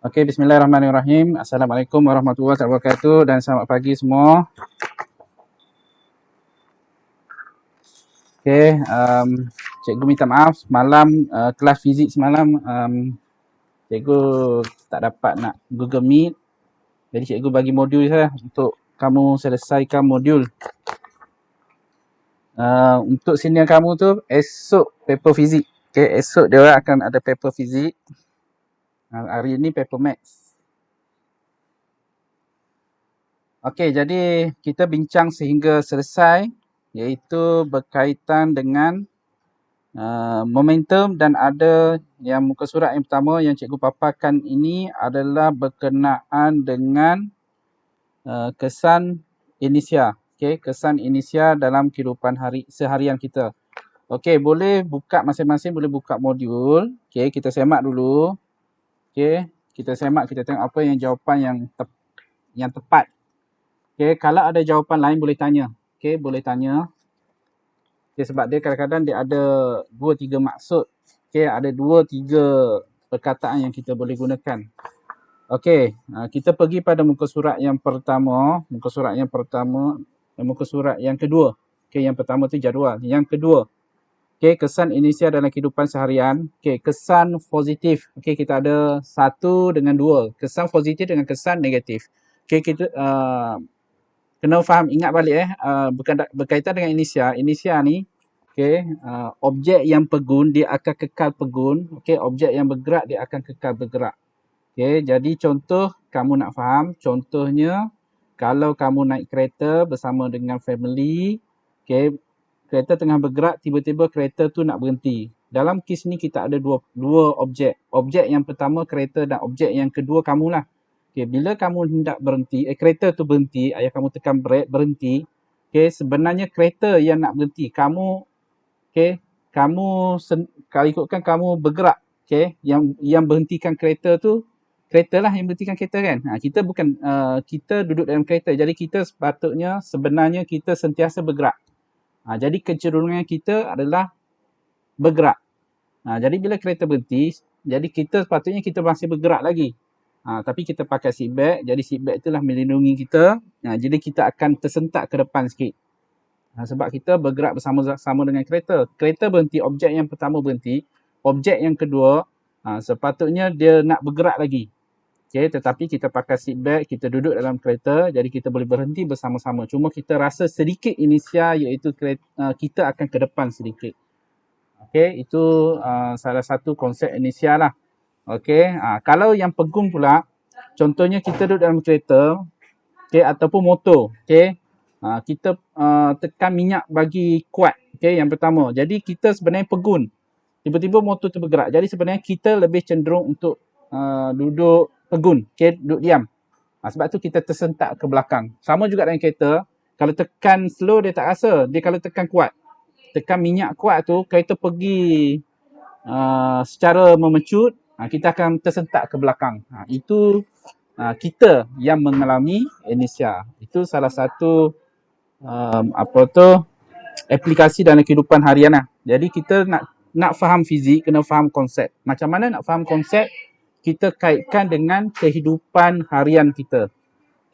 Okey, bismillahirrahmanirrahim. Assalamualaikum warahmatullahi wabarakatuh dan selamat pagi semua. Okey, cikgu minta maaf semalam kelas fizik semalam cikgu tak dapat nak Google Meet. Jadi cikgu bagi modul saya untuk kamu selesaikan modul. Untuk senior kamu tu esok paper fizik. Okey, esok dia orang akan ada paper fizik. Hari ini paper maths. Okey, jadi kita bincang sehingga selesai iaitu berkaitan dengan momentum dan ada yang muka surat yang pertama yang cikgu paparkan ini adalah berkenaan dengan kesan Indonesia. Okey, kesan Indonesia dalam kehidupan seharian kita. Okey, boleh buka masing-masing, boleh buka modul. Okey, kita semak dulu. Okey, kita semak, kita tengok apa yang jawapan yang tepat. Okey, kalau ada jawapan lain boleh tanya. Okey, boleh tanya. Okay, sebab dia kadang-kadang dia ada 2-3 maksud. Okay, ada 2-3 perkataan yang kita boleh gunakan. Okay, kita pergi pada muka surat yang pertama. Muka surat yang kedua. Okay, yang pertama tu jadual. Yang kedua. Okay, kesan Indonesia dalam kehidupan seharian. Okay, kesan positif. Okay, kita ada 1 dengan 2. Kesan positif dengan kesan negatif. Okay, kita kena faham, ingat balik berkaitan dengan Indonesia. Indonesia ni, okay, objek yang pegun dia akan kekal pegun. Okay, objek yang bergerak dia akan kekal bergerak. Okay, jadi contoh kamu nak faham, contohnya kalau kamu naik kereta bersama dengan family, okay, kereta tengah bergerak, tiba-tiba kereta tu nak berhenti. Dalam kes ni kita ada dua objek. Objek yang pertama kereta dan objek yang kedua kamulah. Okay, bila kamu hendak berhenti, kereta tu berhenti, ayah kamu tekan brake, berhenti. Okay, sebenarnya kereta yang nak berhenti. Kalau ikutkan kamu bergerak. Okay, yang berhentikan kereta tu, kereta lah yang berhentikan kereta kan. Kita bukan, kita duduk dalam kereta. Jadi kita sebenarnya kita sentiasa bergerak. Jadi kecenderungan kita adalah bergerak. Jadi bila kereta berhenti, jadi kita sepatutnya kita masih bergerak lagi. Tapi kita pakai seat belt, jadi seat belt itulah melindungi kita. Jadi kita akan tersentak ke depan sikit. Sebab kita bergerak bersama-sama dengan kereta. Kereta berhenti, objek yang pertama berhenti. Objek yang kedua, sepatutnya dia nak bergerak lagi. Okay, tetapi kita pakai seat belt, kita duduk dalam kereta, jadi kita boleh berhenti bersama-sama. Cuma kita rasa sedikit inersia, iaitu kita akan ke depan sedikit. Okay, itu salah satu konsep inersia lah. Okey, kalau yang pegun pula, contohnya kita duduk dalam kereta, okey, ataupun motor, okey. Kita tekan minyak bagi kuat, okey, yang pertama. Jadi kita sebenarnya pegun. Tiba-tiba motor tu bergerak. Jadi sebenarnya kita lebih cenderung untuk duduk pegun, okey, duduk diam. Sebab tu kita tersentak ke belakang. Sama juga dalam kereta, kalau tekan slow dia tak rasa, dia kalau tekan kuat. Tekan minyak kuat tu, kereta pergi secara memecut, kita akan tersentak ke belakang. Itu kita yang mengalami inersia. Itu salah satu aplikasi dalam kehidupan harian lah. Jadi kita nak faham fizik, kena faham konsep. Macam mana nak faham konsep? Kita kaitkan dengan kehidupan harian kita.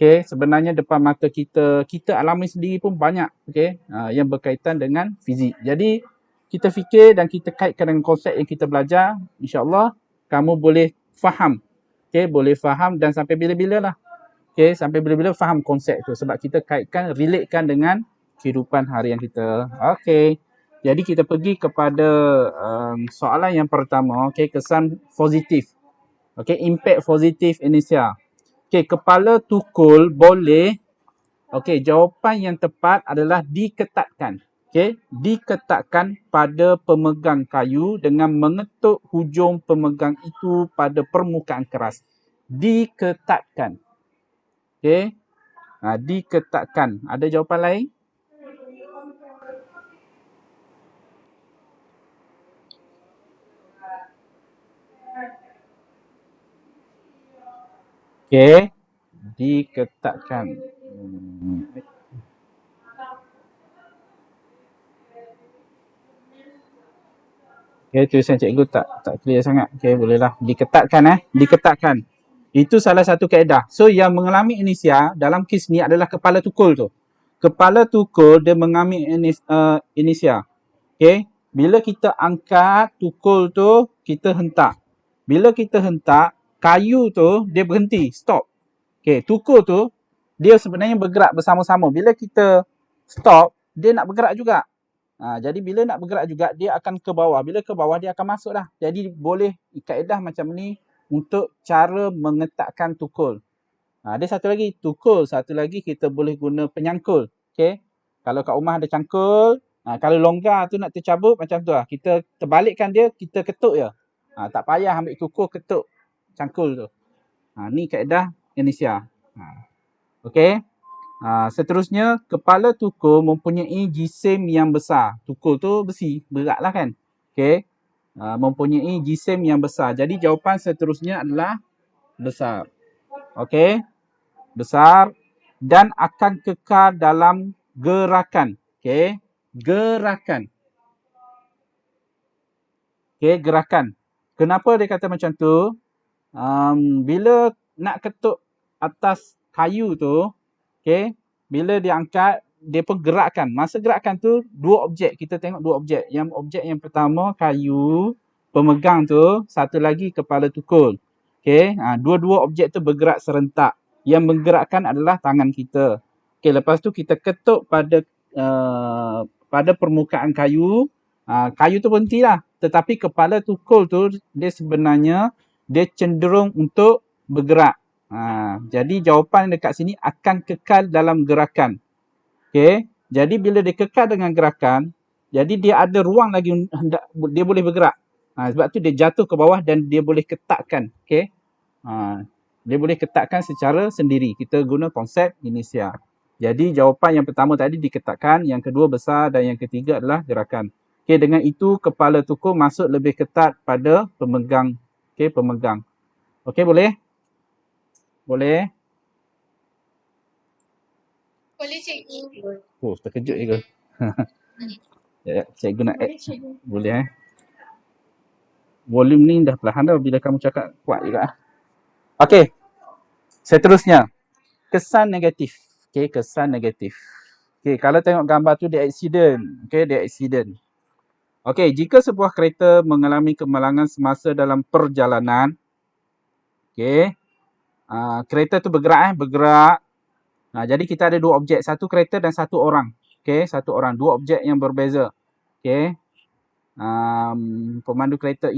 Okay, sebenarnya depan mata kita alami sendiri pun banyak, okay, yang berkaitan dengan fizik. Jadi kita fikir dan kita kaitkan dengan konsep yang kita belajar, insya-Allah kamu boleh faham. Okay, boleh faham dan sampai bila-bila lah. Okay, sampai bila-bila faham konsep tu. Sebab kita kaitkan, relatekan dengan kehidupan harian kita. Okay, jadi kita pergi kepada soalan yang pertama. Okay, kesan positif. Okay, impact positif Indonesia. Okay, kepala tukul boleh. Okay, jawapan yang tepat adalah diketatkan. Okay, diketatkan pada pemegang kayu dengan mengetuk hujung pemegang itu pada permukaan keras. Diketatkan. Okay, diketatkan. Ada jawapan lain? Okay, diketatkan. Okay, tulisan cikgu tak clear sangat. Okay, bolehlah. Diketatkan. Diketatkan. Itu salah satu kaedah. So yang mengalami inesia dalam kes ni adalah kepala tukul tu. Kepala tukul dia mengalami inesia. Okay. Bila kita angkat tukul tu, kita hentak. Bila kita hentak, kayu tu dia berhenti, stop. Okay. Tukul tu dia sebenarnya bergerak bersama-sama. Bila kita stop, dia nak bergerak juga. Jadi bila nak bergerak juga, dia akan ke bawah. Bila ke bawah, dia akan masuk dah. Jadi boleh kaedah macam ni untuk cara mengetakkan tukul. Ada satu lagi, tukul. Satu lagi kita boleh guna penyangkul. Okay. Kalau kat rumah ada cangkul, kalau longgar tu nak tercabut macam tu lah. Kita terbalikkan dia, kita ketuk je. Tak payah ambil tukul ketuk cangkul tu. Ni kaedah inesia. Okay. Seterusnya, kepala tukul mempunyai jisim yang besar. Tukul tu besi, berat lah kan. Okay. Mempunyai jisim yang besar. Jadi jawapan seterusnya adalah besar. Okay. Besar dan akan kekal dalam gerakan. Okay. Gerakan. Okay, gerakan. Kenapa dia kata macam tu? Bila nak ketuk atas kayu tu, okay, bila dia angkat, dia pun gerakkan. Masa gerakkan tu, dua objek. Kita tengok dua objek. Yang objek yang pertama, kayu, pemegang tu. Satu lagi, kepala tukul. Okay, dua-dua objek tu bergerak serentak. Yang menggerakkan adalah tangan kita. Okay, lepas tu kita ketuk pada permukaan kayu. Kayu tu berhenti lah. Tetapi kepala tukul tu, dia sebenarnya, dia cenderung untuk bergerak. Jadi jawapan dekat sini akan kekal dalam gerakan. Okay. Jadi bila dia kekal dengan gerakan, jadi dia ada ruang lagi hendak dia boleh bergerak. Sebab tu dia jatuh ke bawah dan dia boleh ketakkan. Okay. Dia boleh ketakkan secara sendiri. Kita guna konsep inesia. Jadi jawapan yang pertama tadi diketakkan, yang kedua besar dan yang ketiga adalah gerakan. Okay, dengan itu kepala tukul masuk lebih ketat pada pemegang. Okay, pemegang. Okay, boleh? Boleh? Boleh cikgu. Oh, terkejut je ke? Ya, cikgu nak add. Boleh Volume ni dah perlahan dah bila kamu cakap kuat juga. Okay. Seterusnya. Kesan negatif. Okay, kesan negatif. Okay, kalau tengok gambar tu dia accident. Okay, dia accident. Okay, jika sebuah kereta mengalami kemalangan semasa dalam perjalanan. Okay. Kereta tu bergerak. Jadi kita ada dua objek. Satu kereta dan satu orang. Okay, satu orang. Dua objek yang berbeza. Okay. Pemandu kereta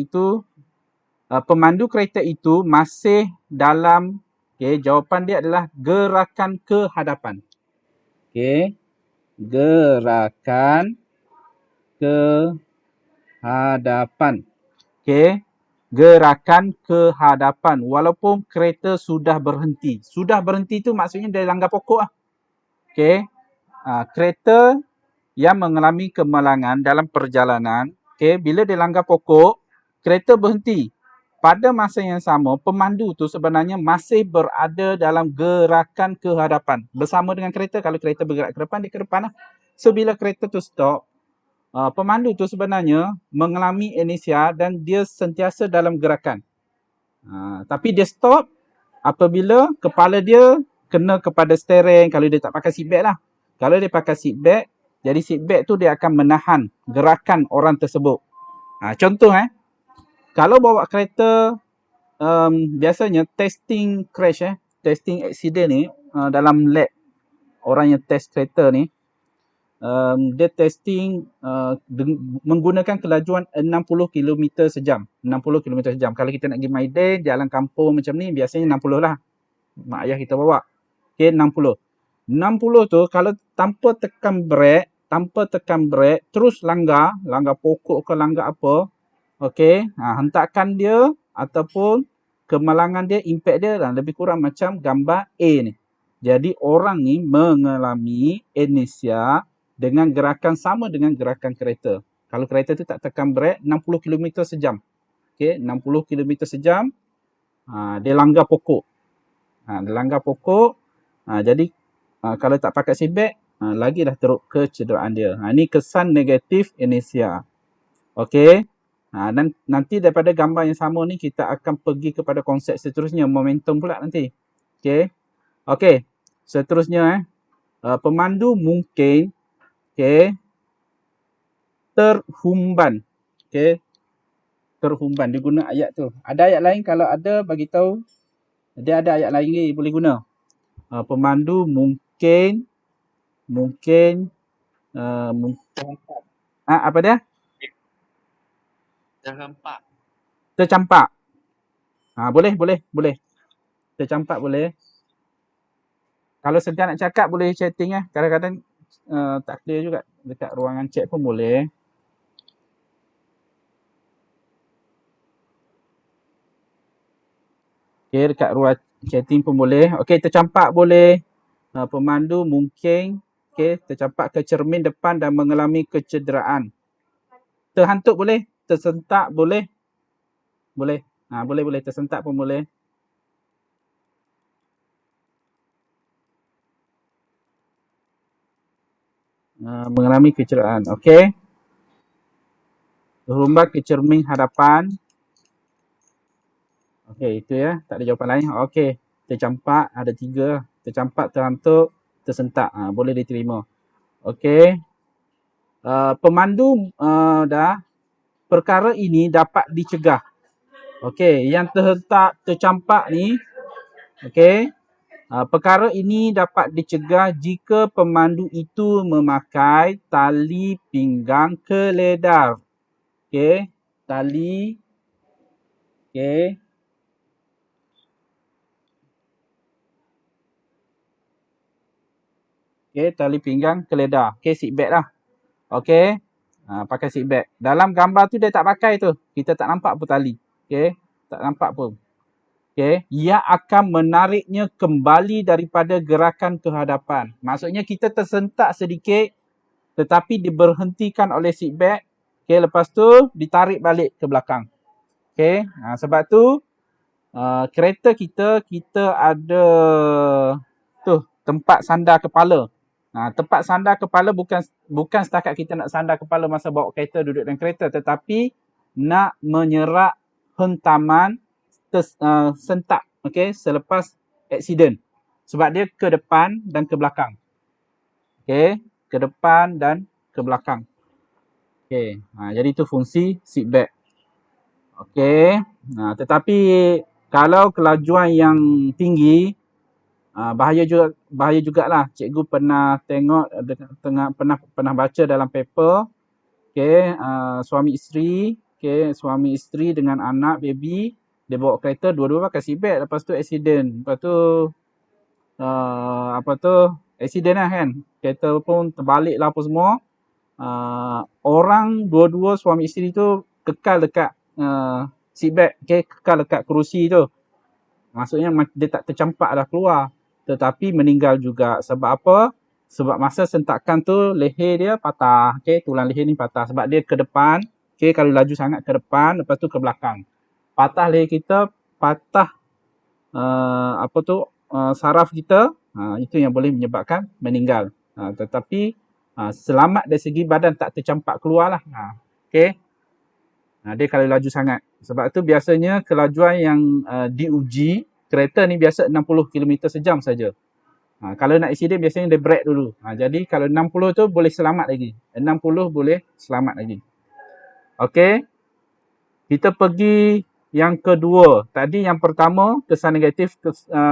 itu masih dalam, okay, jawapan dia adalah gerakan ke hadapan. Okay. Gerakan ke hadapan. Okay. Gerakan ke hadapan. Walaupun kereta sudah berhenti. Sudah berhenti tu maksudnya dia langgar pokok lah. Okay. Kereta yang mengalami kemalangan dalam perjalanan. Okay. Bila dia langgar pokok, kereta berhenti. Pada masa yang sama, pemandu tu sebenarnya masih berada dalam gerakan ke hadapan. Bersama dengan kereta. Kalau kereta bergerak ke depan, dia ke depan lah. So, bila kereta tu stop, pemandu tu sebenarnya mengalami inesia dan dia sentiasa dalam gerakan. Tapi dia stop apabila kepala dia kena kepada steering kalau dia tak pakai seatbelt lah. Kalau dia pakai seatbelt, jadi seatbelt tu dia akan menahan gerakan orang tersebut. Contoh kalau bawa kereta, biasanya testing crash, testing accident ni dalam lab orang yang test kereta ni, dia testing menggunakan kelajuan 60 km sejam. 60 km sejam. Kalau kita nak pergi Maidan, jalan kampung macam ni, biasanya 60 lah. Mak ayah kita bawa. Okay, 60. 60 tu kalau tanpa tekan brake, terus langgar pokok ke langgar apa, okay, hentakan dia ataupun kemalangan dia, impact dia lebih kurang macam gambar A ni. Jadi orang ni mengalami inesia dengan gerakan sama dengan gerakan kereta. Kalau kereta tu tak tekan brake, 60 km sejam. Okay, 60 km sejam, dia langgar pokok. Jadi kalau tak pakai seatbelt, lagi dah teruk kecederaan dia. Ini kesan negatif inesia. Okay. Dan nanti daripada gambar yang sama ni kita akan pergi kepada konsep seterusnya, momentum pula nanti. Okey. Okey. Seterusnya pemandu mungkin terhumban. Okey. Terhumban dia guna ayat tu. Ada ayat lain, kalau ada bagi tahu. Dia ada ayat lain ni boleh guna. Pemandu mungkin apa dia? Tercampak. Boleh. Tercampak boleh. Kalau segan nak cakap boleh chatting Kadang-kadang tak clear juga. Dekat ruangan chat pun boleh. Okey, dekat ruang chatting pun boleh. Okey, tercampak boleh. Pemandu mungkin tercampak ke cermin depan dan mengalami kecederaan. Terhantuk boleh. Tersentak boleh. Boleh. Boleh. Tersentak pun boleh. Mengalami kecederaan. Okey. Terhumban ke cermin hadapan. Okey, itu ya. Tak ada jawapan lain. Okey. Tercampak ada 3. Tercampak, terhantuk, tersentak. Boleh diterima. Okey. Pemandu dah. Perkara ini dapat dicegah. Okey, yang terhentak, tercampak ni. Okey. Perkara ini dapat dicegah jika pemandu itu memakai tali pinggang keledar. Okey. Tali. Okey. Okey, tali pinggang keledar. Okey, seat belt lah. Okey. Pakai seat belt. Dalam gambar tu dia tak pakai tu. Kita tak nampak pun tali. Okey. Tak nampak pun. Okey. Ia akan menariknya kembali daripada gerakan ke hadapan. Maksudnya kita tersentak sedikit tetapi diberhentikan oleh seat belt. Okey, lepas tu ditarik balik ke belakang. Okey. Sebab tu kereta kita ada tempat sandar kepala. Tempat sandar kepala bukan setakat kita nak sandar kepala masa bawa kereta, duduk dalam kereta, tetapi nak menyerap hentaman sentak, okey, selepas aksiden. Sebab dia ke depan dan ke belakang. Okey, ke depan dan ke belakang. Okey, jadi itu fungsi seat belt. Okey, tetapi kalau kelajuan yang tinggi, bahaya jugalah. Cikgu pernah tengok, pernah baca dalam paper, okey, suami isteri dengan anak baby, dia bawa kereta, dua-dua pakai seat belt, lepas tu accident. Lepas tu accident lah kan. Kereta pun terbalik lah apa semua. Orang dua-dua suami isteri tu kekal dekat seat belt, kekal dekat kerusi tu. Maksudnya dia tak tercampak dah keluar. Tetapi meninggal juga. Sebab apa? Sebab masa sentakan tu leher dia patah. Tulang leher ni patah. Sebab dia ke depan. Kalau laju sangat ke depan, lepas tu ke belakang. Patah leher kita, patah saraf kita. Itu yang boleh menyebabkan meninggal. Tetapi selamat dari segi badan, tak tercampak keluar lah. Dia kalau laju sangat. Sebab tu biasanya kelajuan yang diuji, kereta ni biasa 60 km sejam saja. Kalau nak accident biasanya dia brake dulu. Jadi kalau 60 tu boleh selamat lagi. 60 boleh selamat lagi. Okey. Kita pergi yang kedua. Tadi yang pertama kesan negatif.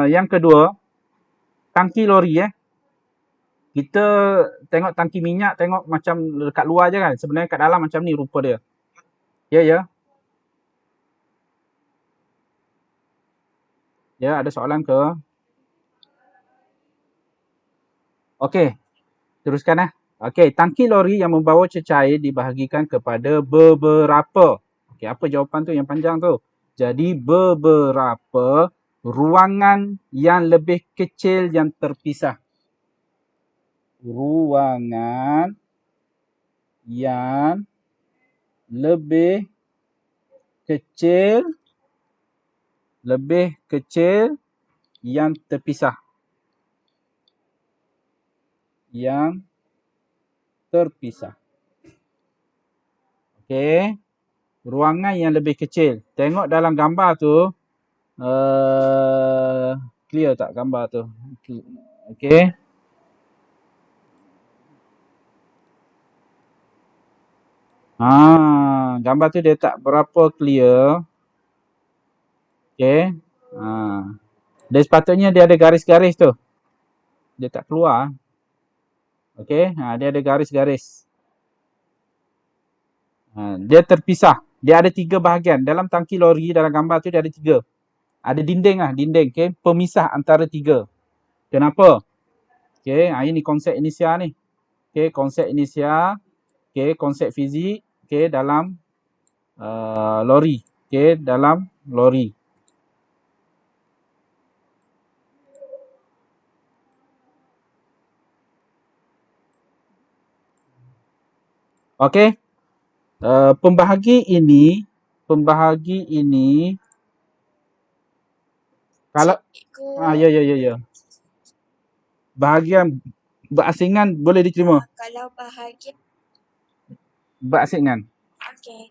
Yang kedua, tangki lori Kita tengok tangki minyak, tengok macam dekat luar je kan. Sebenarnya kat dalam macam ni rupa dia. Ya. Ya, ada soalan ke? Okey. Teruskan Okey, tangki lori yang membawa cecair dibahagikan kepada beberapa. Okey, apa jawapan tu yang panjang tu? Jadi beberapa ruangan yang lebih kecil yang terpisah. Ruangan yang lebih kecil yang terpisah. Okey. ruangan yang lebih kecil. Tengok dalam gambar tu, clear tak gambar tu? Okey. Gambar tu dia tak berapa clear. Okey. Dia sepatutnya dia ada garis-garis tu. Dia tak keluar. Okey. Dia ada garis-garis. Dia terpisah. Dia ada 3 bahagian. Dalam tangki lori, dalam gambar tu dia ada 3. Ada dinding lah, dinding. Okay? Pemisah antara 3. Kenapa? Okay, ini konsep inisial ni. Okay, konsep inisial. Okay, konsep fizik. Okay, dalam lori. Okay, dalam lori. Okay. Pembahagi ini kalau ya. Bahagian berasingan boleh diterima. Kalau bahagian berasingan. okey.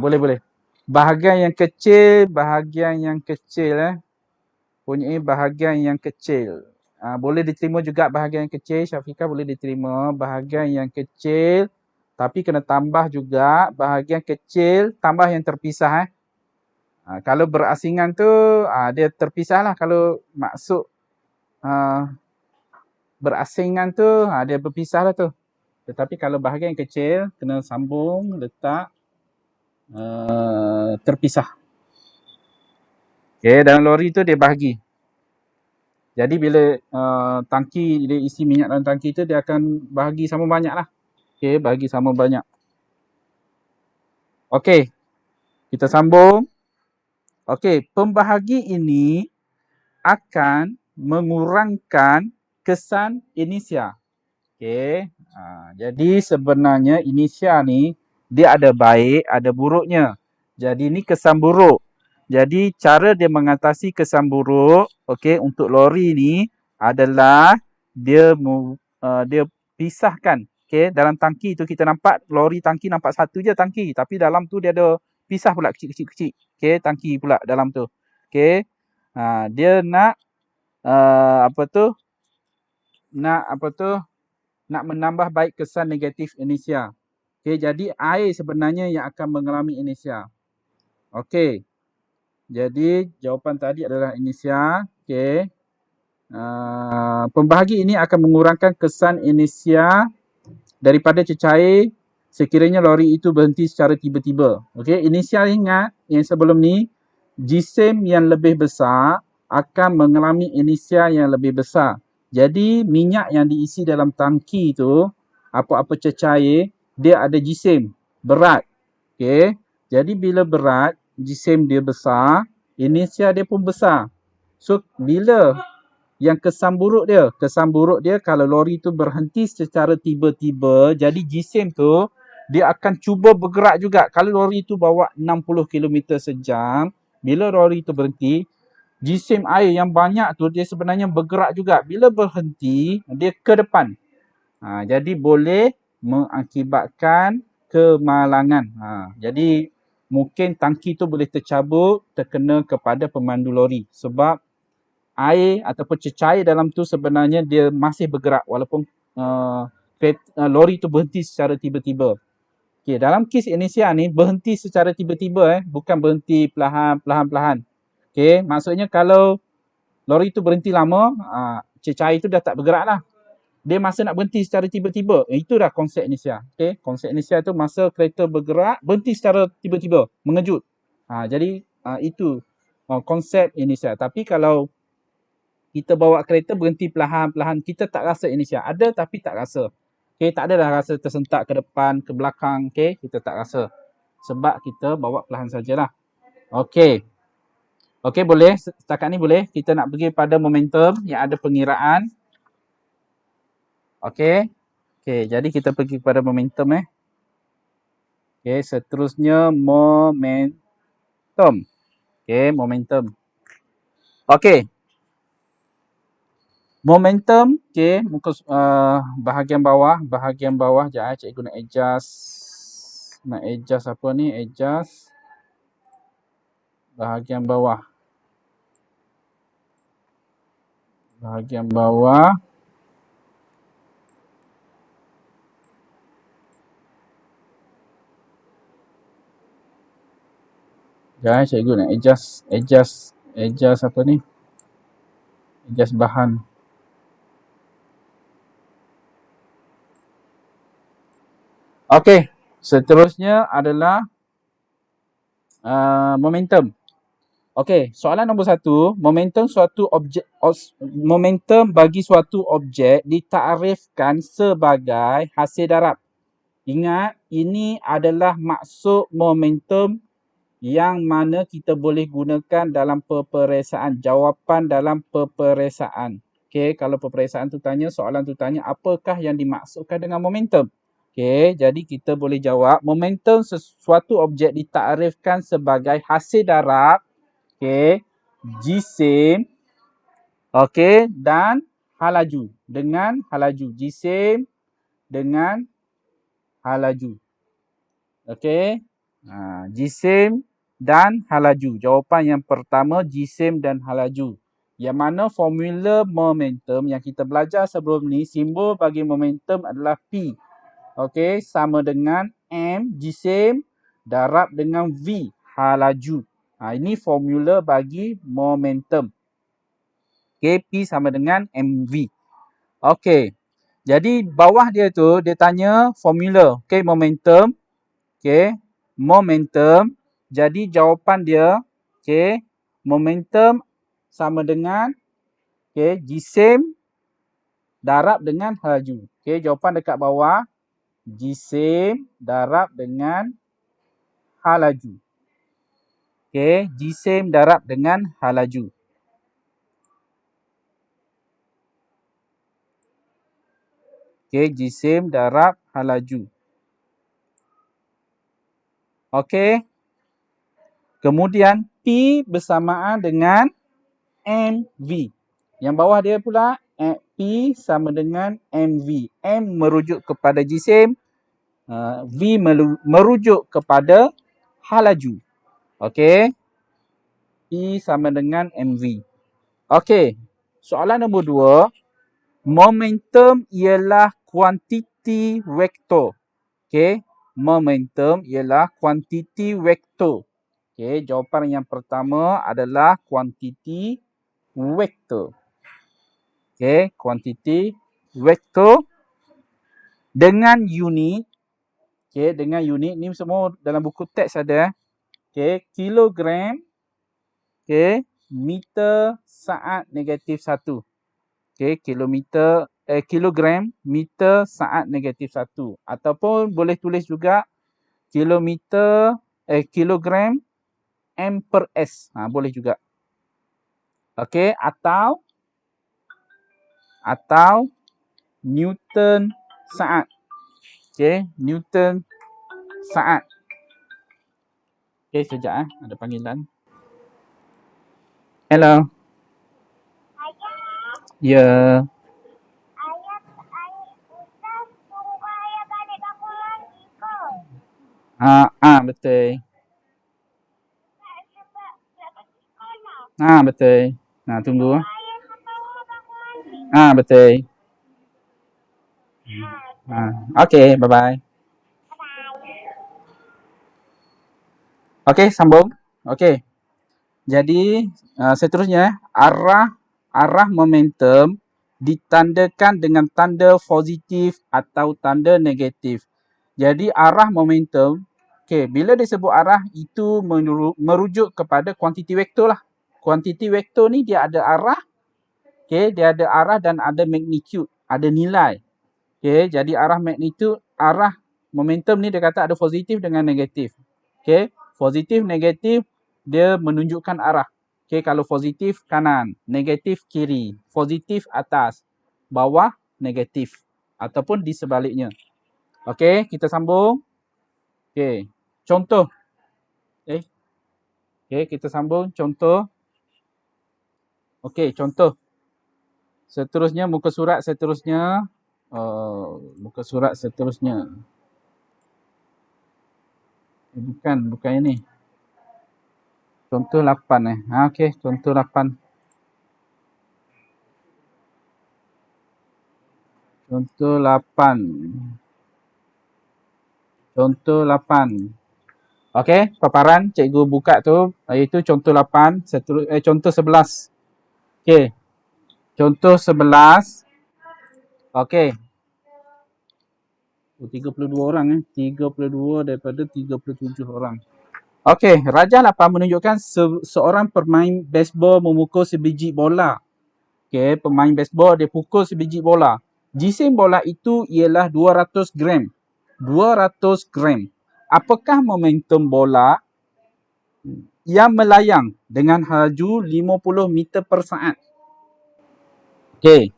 Boleh. Bahagian yang kecil punya bahagian yang kecil. Boleh diterima juga bahagian yang kecil, Syafiqah boleh diterima bahagian yang kecil, tapi kena tambah juga bahagian kecil tambah yang terpisah. Kalau berasingan tu dia terpisah lah. Kalau maksud berasingan tu dia berpisah lah tu. Tetapi kalau bahagian yang kecil kena sambung, letak terpisah. Okay, dalam lori tu dia bahagi. Jadi bila tangki dia isi minyak dalam tangki tu dia akan bahagi sama banyak lah. Okay, bahagi sama banyak. Okay, kita sambung. Okay, pembahagi ini akan mengurangkan kesan inisia. Okay, jadi sebenarnya inisia ni dia ada baik, ada buruknya. Jadi ni kesan buruk. Jadi cara dia mengatasi kesan buruk, okey, untuk lori ni adalah dia pisahkan. Okey, dalam tangki tu kita nampak lori tangki nampak satu je tangki, tapi dalam tu dia ada pisah pula kecil-kecil. Okey, tangki pula dalam tu. Okey. Dia nak nak menambah baik kesan negatif inisia. Okey, jadi air sebenarnya yang akan mengalami inisia. Okey. Jadi jawapan tadi adalah inisia. Okey. Pembahagi ini akan mengurangkan kesan inisia daripada cecair sekiranya lori itu berhenti secara tiba-tiba. Okey, inisia ingat yang sebelum ni jisim yang lebih besar akan mengalami inisia yang lebih besar. Jadi minyak yang diisi dalam tangki tu, apa-apa cecair, dia ada jisim berat. Okey. Jadi bila berat, jisim dia besar, inisia dia pun besar. So bila yang kesan buruk dia kalau lori tu berhenti secara tiba-tiba, jadi jisim tu dia akan cuba bergerak juga. Kalau lori tu bawa 60 km sejam, bila lori tu berhenti, jisim air yang banyak tu dia sebenarnya bergerak juga. Bila berhenti, dia ke depan. Jadi boleh mengakibatkan kemalangan. Jadi mungkin tangki tu boleh tercabut, terkena kepada pemandu lori. Sebab air ataupun cecair dalam tu sebenarnya dia masih bergerak walaupun lori tu berhenti secara tiba-tiba. Okay, dalam kes inisia ni berhenti secara tiba-tiba bukan berhenti perlahan-lahan. Okay, maksudnya kalau lori tu berhenti lama, cecair tu dah tak bergerak lah. Dia masa nak berhenti secara tiba-tiba. Itu dah konsep inisia. Okay, konsep inisia tu masa kereta bergerak, berhenti secara tiba-tiba, mengejut. Jadi itu konsep inisia. Tapi kalau kita bawa kereta berhenti perlahan-lahan, kita tak rasa inisia. Ada tapi tak rasa. Okay, tak adalah rasa tersentak ke depan, ke belakang. Okay, kita tak rasa. Sebab kita bawa perlahan sajalah. Okay. Okay, boleh. Setakat ni boleh. Kita nak pergi pada momentum yang ada pengiraan. Okay. Okay, jadi kita pergi kepada momentum. Okay, seterusnya momentum. Okay, momentum. Okay. Momentum, okay, muka bahagian bawah, sekejap cikgu nak adjust Nak adjust apa ni? Adjust bahagian bawah. Bahagian bawah. Jangan cikgu nak adjust apa ni? Adjust bahan. Okey, seterusnya adalah momentum. Okey, soalan nombor 1, momentum bagi suatu objek ditakrifkan sebagai hasil darab. Ingat, ini adalah maksud momentum yang mana kita boleh gunakan dalam peperiksaan, jawapan dalam peperiksaan. Okey, kalau peperiksaan tu tanya, soalan tu tanya apakah yang dimaksudkan dengan momentum? Okey, jadi kita boleh jawab momentum sesuatu objek ditakrifkan sebagai hasil darab, okey, jisim, okey, dan hal laju. Dengan hal laju. Jisim dengan hal laju. Okey. Jisim dan hal laju. Jawapan yang pertama, jisim dan hal laju. Yang mana formula momentum yang kita belajar sebelum ni, simbol bagi momentum adalah P. Okey, sama dengan M, jisim, darab dengan V, hal laju. Ini formula bagi momentum. Okey, P sama dengan MV. Okey, jadi bawah dia tu, dia tanya formula. Okey, momentum. Okey, momentum. Jadi jawapan dia, okey, momentum sama dengan, okey, jisim, darab dengan hal laju. Okey, jawapan dekat bawah. Jisim darab dengan hal laju. Okey, jisim darab dengan hal laju. Okey, jisim darab hal laju. Okey. Kemudian P bersamaan dengan MV. Yang bawah dia pula P sama dengan MV. M merujuk kepada jisim, V merujuk kepada hal laju. Okey. P sama dengan MV. Okey. Soalan nombor 2. Momentum ialah kuantiti vektor. Okey. Momentum ialah kuantiti vektor. Okey. Jawapan yang pertama adalah kuantiti vektor. Okey. Kuantiti vektor dengan unit. Okey. Dengan unit. Ni semua dalam buku teks ada. Okey. Kilogram. Okey. Meter saat negatif 1. Okey. Kilogram meter saat negatif 1. Ataupun boleh tulis juga kilogram M per S. Boleh juga. Okey. Atau Newton saat. Okey. Newton saat. Okey. Sekejap. Ada panggilan. Hello. Ya. Yeah. Betul. Betul. Tunggu. Betul. Okey, bye-bye. Okey, sambung. Okey. Jadi, seterusnya, arah momentum ditandakan dengan tanda positif atau tanda negatif. Jadi, arah momentum, okey, bila disebut arah, itu merujuk kepada kuantiti vektor lah. Kuantiti vektor ni dia ada arah, okey, dia ada arah dan ada magnitude, ada nilai. Okey, jadi arah momentum ni dia kata ada positif dengan negatif. Okey, positif negatif dia menunjukkan arah. Okey, kalau positif kanan, negatif kiri, positif atas, bawah negatif ataupun di sebaliknya. Okey, kita sambung. Okey, contoh. Okey, kita sambung contoh. Okey, contoh. Seterusnya muka surat seterusnya. Bukan ini. Contoh 8 okey, contoh 8. Contoh 8. Contoh 8. Okey, paparan cikgu buka tu iaitu contoh 8, contoh 11. Okey. Contoh 11. Okey. 32 orang 32 daripada 37 orang. Okey, rajah 8 menunjukkan seorang pemain baseball memukul sebiji bola. Okey, pemain baseball dia pukul sebiji bola. Jisim bola itu ialah 200 gram. 200 gram. Apakah momentum bola yang melayang dengan laju 50 meter per saat? Okey.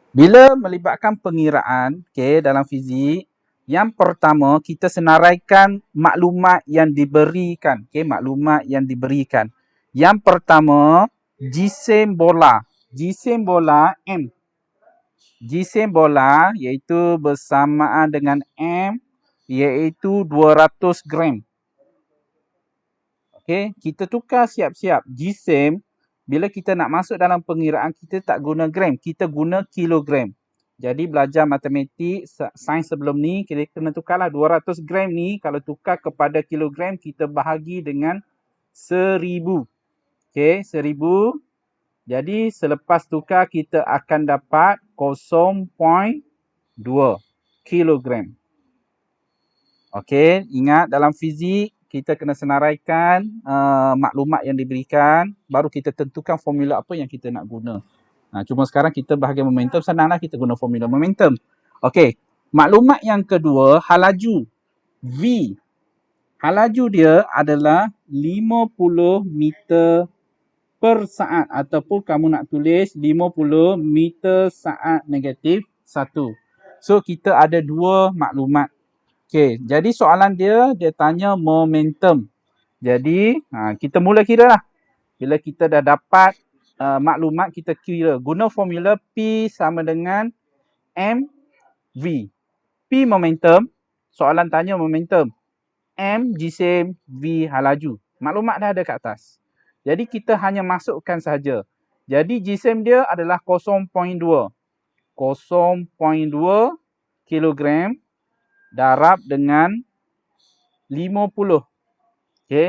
Bila melibatkan pengiraan, dalam fizik, yang pertama kita senaraikan maklumat yang diberikan. Maklumat yang diberikan. Yang pertama, jisim bola. Jisim bola M. Jisim bola iaitu bersamaan dengan M iaitu 200 gram. Okey, kita tukar siap-siap. Jisim, bila kita nak masuk dalam pengiraan, kita tak guna gram, kita guna kilogram. Jadi belajar matematik, sains sebelum ni, kita kena tukarlah 200 gram ni, kalau tukar kepada kilogram, kita bahagi dengan 1000. Okey, 1000. Jadi selepas tukar, kita akan dapat 0.2 kilogram. Okey, ingat dalam fizik, kita kena senaraikan maklumat yang diberikan, baru kita tentukan formula apa yang kita nak guna. Cuma sekarang kita bahagian momentum, senanglah kita guna formula momentum. Okey, maklumat yang kedua, halaju. V. Halaju dia adalah 50 meter per saat ataupun kamu nak tulis 50 meter saat negatif 1. So, kita ada dua maklumat. Okey, jadi soalan dia tanya momentum. Jadi, kita mula kira lah. Bila kita dah dapat maklumat, kita kira. Guna formula P sama dengan MV. P momentum, soalan tanya momentum. M jisim, V halaju. Maklumat dah ada kat atas. Jadi, kita hanya masukkan saja. Jadi, jisim dia adalah 0.2. 0.2 kilogram darab dengan 50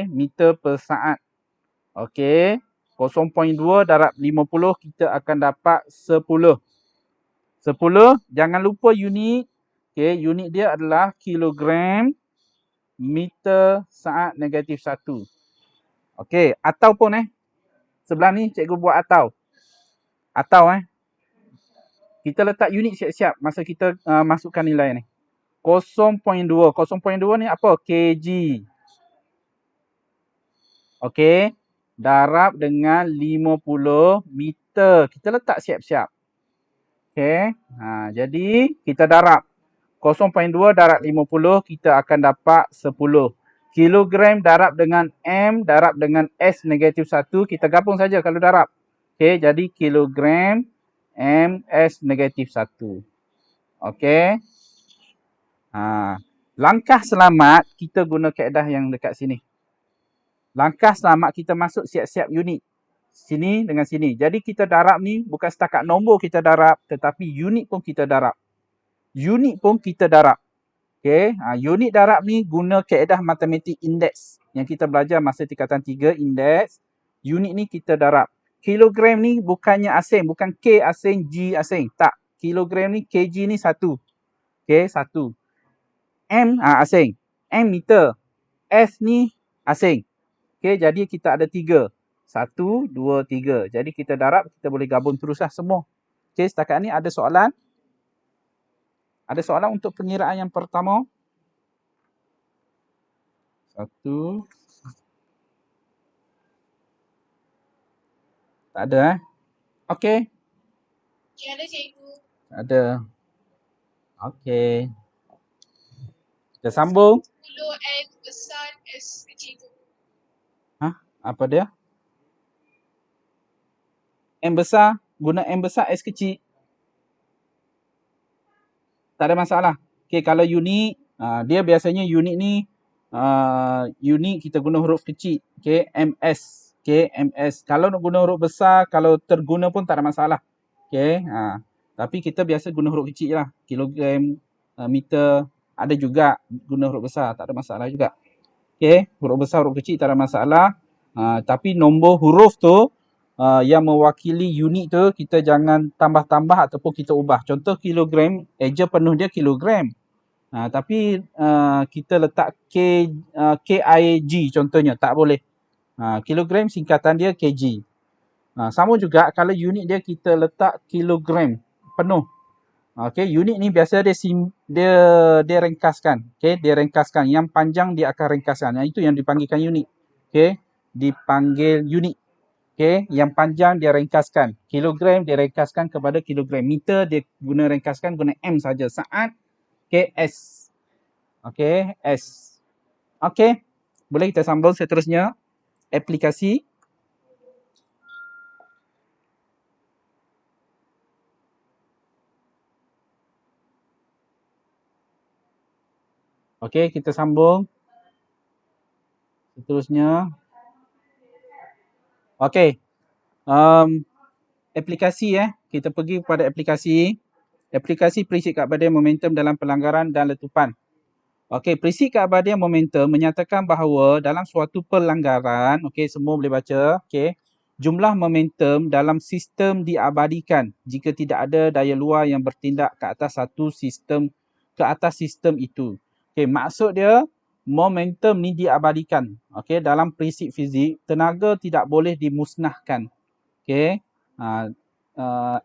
meter per saat. Okey, 0.2 darab 50 kita akan dapat 10. 10, jangan lupa unit. Unit dia adalah kilogram meter saat negatif 1. Okey, ataupun sebelah ni cikgu buat atau. Kita letak unit siap-siap masa kita masukkan nilai ni. 0.2. 0.2 ni apa? kg. Okey. Darab dengan 50 meter. Kita letak siap-siap. Okey. Jadi kita darab. 0.2 darab 50 kita akan dapat 10. Kilogram darab dengan M darab dengan S negatif 1. Kita gabung saja kalau darab. Okey. Jadi kilogram M S negatif 1. Okey. Langkah selamat, kita guna kaedah yang dekat sini. Langkah selamat kita masuk siap-siap unit. Sini dengan sini. Jadi kita darab ni bukan setakat nombor kita darab, tetapi unit pun kita darab. Okey, unit darab ni guna kaedah matematik indeks yang kita belajar masa tingkatan 3 indeks. Unit ni kita darab. Kilogram ni bukannya asing, bukan K asing, G asing. Tak. Kilogram ni kg ni 1. Okey, 1. M asing. M meter. S ni asing. Okey, jadi kita ada 3. 1, 2, 3. Jadi kita darab, kita boleh gabung teruslah semua. Okey, setakat ni ada soalan? Ada soalan untuk pengiraan yang pertama? 1. Tak ada Okey. Ada cikgu. Ada. Okey. Kita sambung. 10 N besar S kecil. Apa dia? M besar, guna M besar, S kecil. Tak ada masalah. Okey, kalau unit, dia biasanya unit ni unit kita guna huruf kecil. Okay, MS. Okay, MS. Kalau nak guna huruf besar, kalau terguna pun tak ada masalah. Okay, tapi kita biasa guna huruf kecil lah. Kilogram, meter. Ada juga guna huruf besar, tak ada masalah juga. Okay, huruf besar, huruf kecil tak ada masalah. Tapi nombor huruf tu yang mewakili unit tu kita jangan tambah-tambah ataupun kita ubah. Contoh kilogram, eja penuh dia kilogram. Tapi kita letak KIG contohnya, tak boleh. Kilogram singkatan dia kg. Sama juga kalau unit dia kita letak kilogram penuh. Okey, unit ni biasa dia ringkaskan. Okey, dia ringkaskan. Yang panjang dia akan ringkaskan. Itu yang dipanggilkan unit. Okey, dipanggil unit. Okey, yang panjang dia ringkaskan. Kilogram dia ringkaskan kepada kilogram. Meter dia guna ringkaskan guna M saja. Saat KS. Okey, S. Okey, boleh kita sambung seterusnya. Aplikasi. Okey, kita sambung. Seterusnya. Okey. Aplikasi kita pergi kepada aplikasi. Aplikasi prinsip keabadian momentum dalam pelanggaran dan letupan. Okey, prinsip keabadian momentum menyatakan bahawa dalam suatu pelanggaran, okey, semua boleh baca, okey, jumlah momentum dalam sistem diabadikan jika tidak ada daya luar yang bertindak ke atas sistem itu. Okey, maksud dia momentum ni diabadikan. Okey, dalam prinsip fizik, tenaga tidak boleh dimusnahkan. Okey.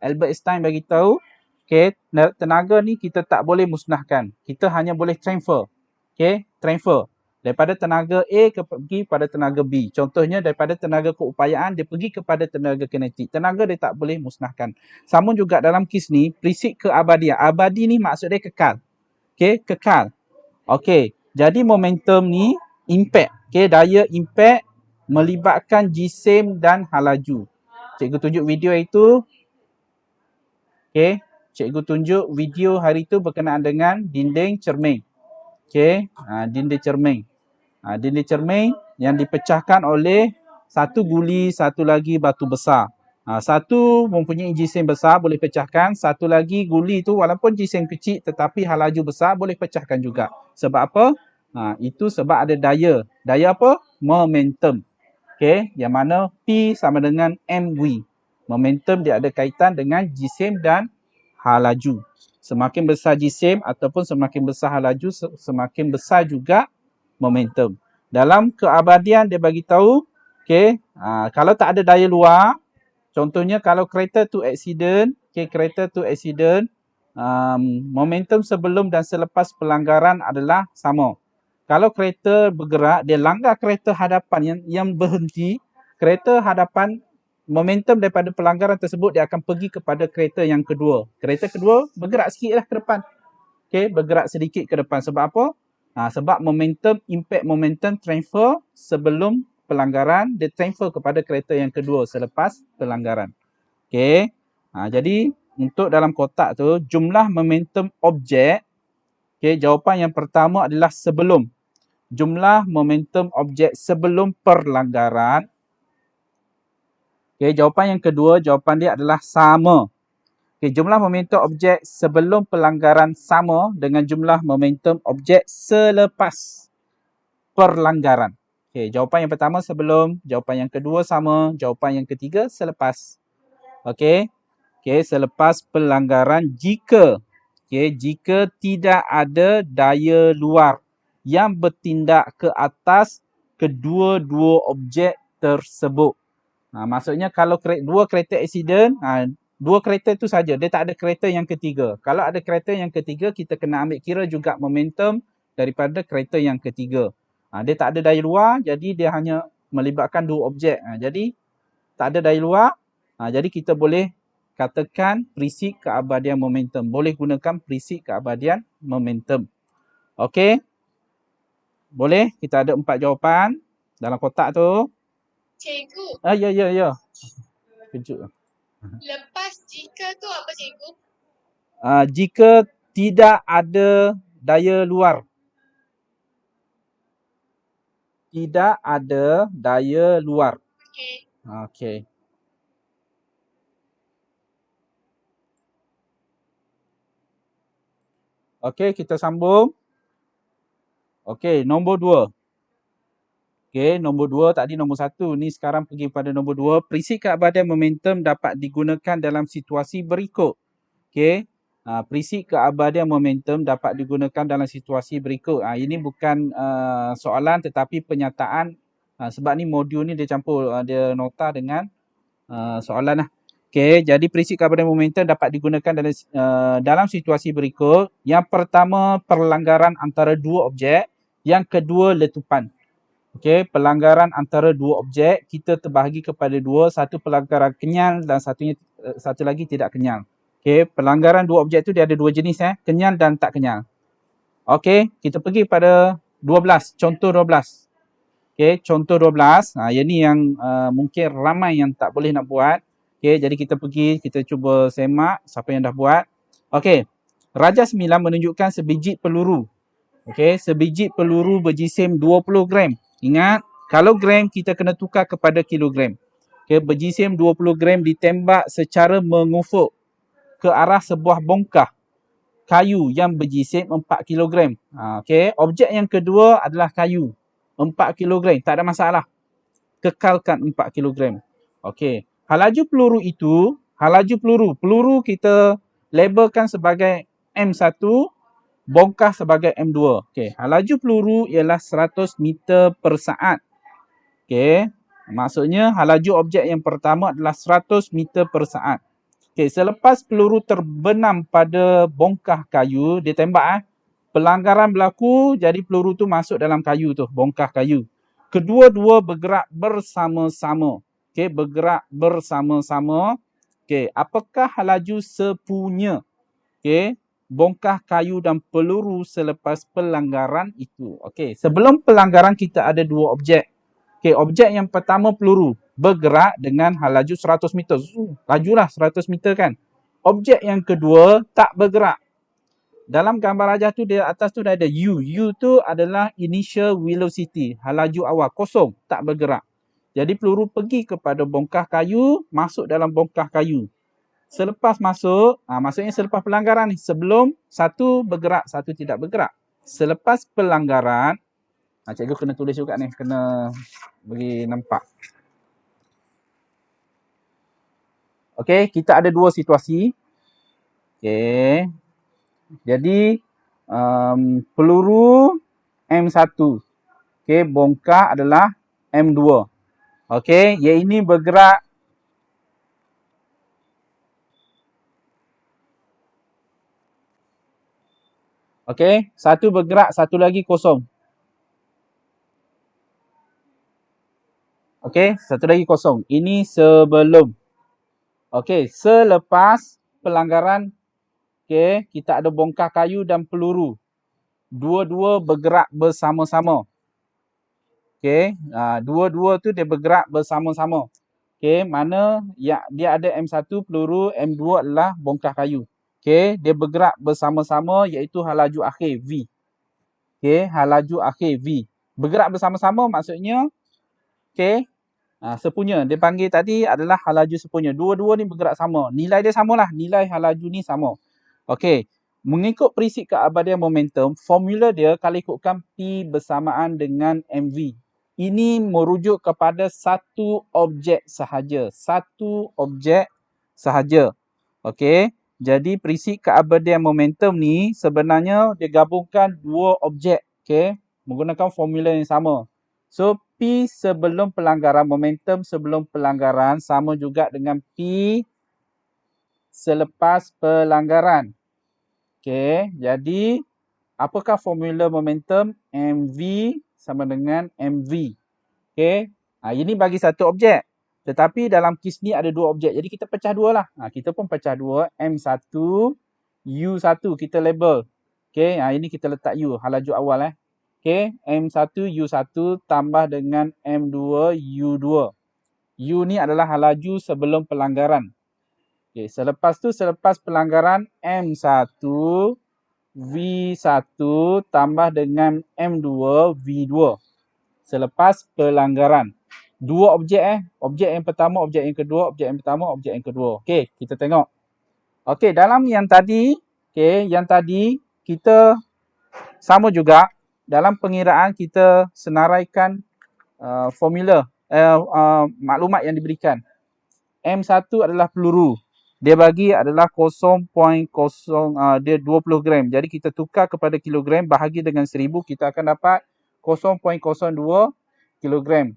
Albert Einstein bagi tahu, okey, tenaga ni kita tak boleh musnahkan. Kita hanya boleh transfer. Okey, transfer daripada tenaga A pergi pada tenaga B. Contohnya daripada tenaga keupayaan dia pergi kepada tenaga kinetik. Tenaga dia tak boleh musnahkan. Sama juga dalam kes ni, prinsip keabadian. Abadi ni maksud dia kekal. Okey, kekal. Okey, jadi momentum ni impact. Okey, daya impact melibatkan jisim dan halaju. Cikgu tunjuk video itu. Okey, cikgu tunjuk video hari itu berkenaan dengan dinding cermin. Okey, dinding cermin. Dinding cermin yang dipecahkan oleh satu guli, satu lagi batu besar. Satu mempunyai jisim besar boleh pecahkan, satu lagi guli tu walaupun jisim kecil tetapi halaju besar boleh pecahkan juga. Sebab apa? Itu sebab ada daya. Daya apa? Momentum. Okey, yang mana P sama dengan mv. Momentum dia ada kaitan dengan jisim dan halaju. Semakin besar jisim ataupun semakin besar halaju, semakin besar juga momentum. Dalam keabadian dia bagi tahu, okey, kalau tak ada daya luar, contohnya kalau kereta tu accident, okey, kereta tu accident, momentum sebelum dan selepas pelanggaran adalah sama. Kalau kereta bergerak, dia langgar kereta hadapan yang berhenti, kereta hadapan, momentum daripada pelanggaran tersebut dia akan pergi kepada kereta yang kedua. Kereta kedua bergerak sikitlah ke depan. Okey, bergerak sedikit ke depan. Sebab apa? Sebab momentum, impact momentum transfer sebelum pelanggaran, dia transfer kepada kereta yang kedua selepas pelanggaran. Okey. Jadi untuk dalam kotak tu, jumlah momentum objek, okey, jawapan yang pertama adalah sebelum. Jumlah momentum objek sebelum pelanggaran. Okey, jawapan yang kedua, jawapan dia adalah sama. Okey, jumlah momentum objek sebelum pelanggaran sama dengan jumlah momentum objek selepas pelanggaran. Okey, jawapan yang pertama sebelum, jawapan yang kedua sama, jawapan yang ketiga selepas. Okey. Okey, selepas pelanggaran jika tidak ada daya luar yang bertindak ke atas kedua-dua objek tersebut. Maksudnya kalau dua kereta accident, dua kereta itu saja, dia tak ada kereta yang ketiga. Kalau ada kereta yang ketiga, kita kena ambil kira juga momentum daripada kereta yang ketiga. Dia tak ada daya luar, jadi dia hanya melibatkan dua objek. Jadi tak ada daya luar, jadi kita boleh katakan prinsip keabadian momentum. Boleh gunakan prinsip keabadian momentum. Okey? Boleh? Kita ada 4 jawapan dalam kotak tu. Cikgu, Ya. Kejut. lepas jika tu apa cikgu? Jika tidak ada daya luar. tidak ada daya luar. Okey. Okey. Okey, kita sambung. Okey, nombor 2. Okey, nombor 2 tadi nombor 1. Ni sekarang pergi pada nombor 2. Prinsip keabadian momentum dapat digunakan dalam situasi berikut. Okey. Prinsip keabadian momentum dapat digunakan dalam situasi berikut. Ini bukan soalan tetapi penyataan. Sebab ni modul ni dia campur dia nota dengan soalan lah. Okey, jadi prinsip keabadian momentum dapat digunakan dalam situasi berikut. Yang pertama, pelanggaran antara dua objek. Yang kedua, letupan. Okey, pelanggaran antara dua objek kita terbahagi kepada dua, satu pelanggaran kenyal dan satu lagi tidak kenyal. Okey, pelanggaran dua objek tu dia ada dua jenis kenyal dan tak kenyal. Okey, kita pergi pada 12, contoh 12. Okey, contoh 12. Yang ni yang mungkin ramai yang tak boleh nak buat. Okey, jadi kita pergi, kita cuba semak siapa yang dah buat. Okey, Raja 9 menunjukkan sebiji peluru. Okey, sebiji peluru berjisim 20 gram. Ingat, kalau gram kita kena tukar kepada kilogram. Okey, berjisim 20 gram ditembak secara mengufuk ke arah sebuah bongkah kayu yang berjisim 4 kilogram. Okey, objek yang kedua adalah kayu. 4 kilogram, tak ada masalah. Kekalkan 4 kilogram. Okey, halaju peluru itu, peluru kita labelkan sebagai M1, bongkah sebagai M2. Okey, halaju peluru ialah 100 meter per saat. Okey, maksudnya halaju objek yang pertama adalah 100 meter per saat. Okey, selepas peluru terbenam pada bongkah kayu, dia tembak pelanggaran berlaku, jadi peluru tu masuk dalam kayu tu, bongkah kayu. Kedua-dua bergerak bersama-sama. Okey, bergerak bersama-sama. Okey, apakah halaju sepunya? Okey, bongkah kayu dan peluru selepas pelanggaran itu. Okey, sebelum pelanggaran kita ada dua objek. Okey, objek yang pertama peluru bergerak dengan halaju 100 meter. Lajulah 100 meter kan. Objek yang kedua tak bergerak. Dalam gambar rajah tu dia atas tu dah ada U. U tu adalah initial velocity, halaju awal, kosong, tak bergerak. Jadi peluru pergi kepada bongkah kayu, masuk dalam bongkah kayu. Selepas masuk, maksudnya selepas pelanggaran ni, sebelum satu bergerak, satu tidak bergerak. Selepas pelanggaran, cikgu kena tulis juga ni, kena bagi nampak. Okey, kita ada dua situasi. Okey. Jadi, peluru M1. Okey, bongkah adalah M2. Okey, yang ini bergerak. Okey, satu bergerak, satu lagi kosong. Okey, satu lagi kosong. Ini sebelum. Okey, selepas pelanggaran, okey, kita ada bongkah kayu dan peluru. Dua-dua bergerak bersama-sama. Okey, dua-dua tu dia bergerak bersama-sama. Okey, mana ya, dia ada M1 peluru, M2 adalah bongkah kayu. Okey, dia bergerak bersama-sama iaitu halaju akhir V. Okey, halaju akhir V. Bergerak bersama-sama maksudnya, okey, sepunya. Dia panggil tadi adalah halaju sepunya. Dua-dua ni bergerak sama. Nilai dia samalah. Nilai halaju ni sama. Okey, mengikut prinsip keabadian momentum, formula dia kalau ikutkan P bersamaan dengan MV. Ini merujuk kepada satu objek sahaja. Satu objek sahaja. Okey, jadi prinsip keabadian momentum ni sebenarnya dia gabungkan dua objek. Okey, menggunakan formula yang sama. So, P sebelum pelanggaran, momentum sebelum pelanggaran sama juga dengan P selepas pelanggaran. Okey, jadi apakah formula momentum? MV sama dengan MV. Okey, ini bagi satu objek. Tetapi dalam kes ni ada dua objek. Jadi kita pecah dua lah. Kita pun pecah dua. M1, U1 kita label. Okey, ini kita letak U, halaju awal Okey, M1, U1 tambah dengan M2, U2. U ni adalah halaju sebelum pelanggaran. Okey, selepas tu, selepas pelanggaran M1, V1 tambah dengan M2, V2. Selepas pelanggaran. Dua objek Objek yang pertama, objek yang kedua, objek yang pertama, objek yang kedua. Okey, kita tengok. Okey, dalam yang tadi, kita sama juga dalam pengiraan kita senaraikan formula maklumat yang diberikan. M1 adalah peluru. Dia bagi adalah 0.0 dia 20 gram. Jadi kita tukar kepada kilogram bahagi dengan 1000 kita akan dapat 0.02 kilogram.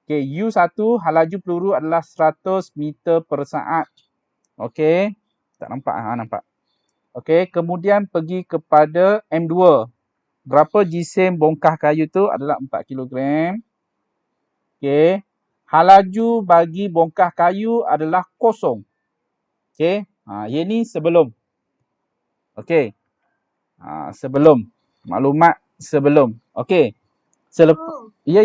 Okey, U1 halaju peluru adalah 100 meter per saat. Okey, tak nampak nampak. Okey, kemudian pergi kepada M2. Berapa jisim bongkah kayu tu adalah 4 kilogram. Okey, halaju bagi bongkah kayu adalah 0. Okey, yang ni sebelum. Okey. Sebelum. Maklumat sebelum. Okey. Ya.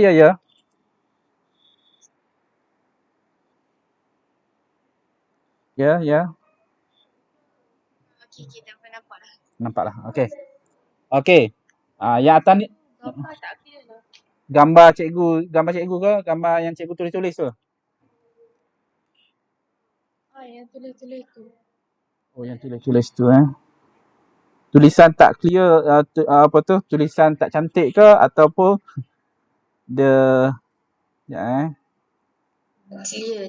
Ya. Okey, nampak dah. Nampak lah. Okey. Okey. Yang atas ni Gambar tak clear lah. gambar cikgu ke? Gambar yang cikgu tulis-tulis tu? Yang tulis-tulis tu. Oh, yang tulis-tulis tu tulisan tak clear, tulisan tak cantik ke ataupun dia Clear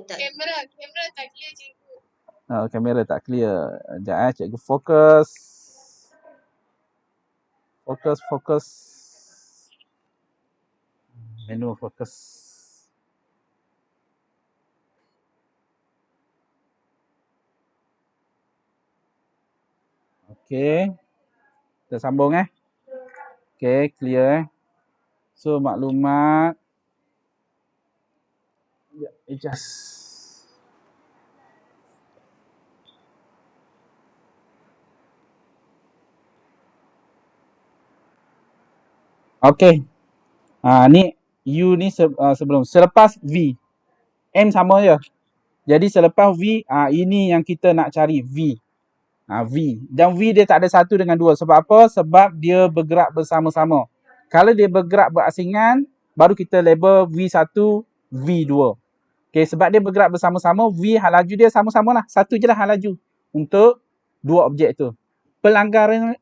tak? Kamera tak clear cikgu. Kamera tak clear. Sekejap cikgu fokus. Fokus. Menu fokus. Okey. Kita sambung Okey, clear So maklumat adjust. Okey. Ni U ni sebelum. Selepas V. M sama je. Jadi selepas V, ini yang kita nak cari V. V. Dan V dia tak ada 1 dengan 2. Sebab apa? Sebab dia bergerak bersama-sama. Kalau dia bergerak berasingan, baru kita label V1, V2. Okay, sebab dia bergerak bersama-sama, V halaju dia sama-sama lah. Satu je lah halaju untuk dua objek tu. Pelanggaran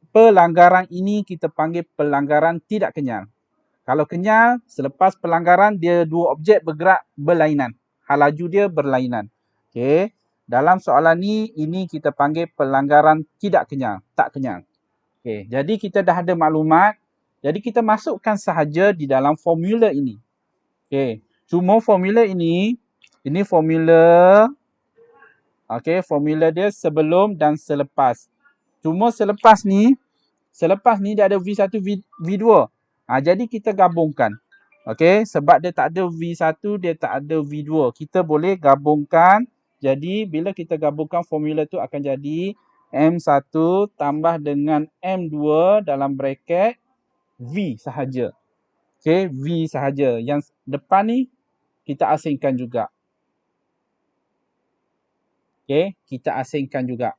ini kita panggil pelanggaran tidak kenyal. Kalau kenyal, selepas pelanggaran, dia dua objek bergerak berlainan. Halaju dia berlainan. Okay. Dalam soalan ni, ini kita panggil pelanggaran tidak kenyal. Tak kenyal. Okay. Jadi kita dah ada maklumat. Jadi kita masukkan sahaja di dalam formula ini. Okay. Cuma formula ini formula. Okay. Formula dia sebelum dan selepas. Cuma selepas ni dia ada V1, V2. Jadi kita gabungkan. Okey, sebab dia tak ada V1, dia tak ada V2. Kita boleh gabungkan. Jadi bila kita gabungkan formula tu akan jadi M1 tambah dengan M2 dalam bracket V sahaja. Okey, V sahaja. Yang depan ni kita asingkan juga. Okey, kita asingkan juga.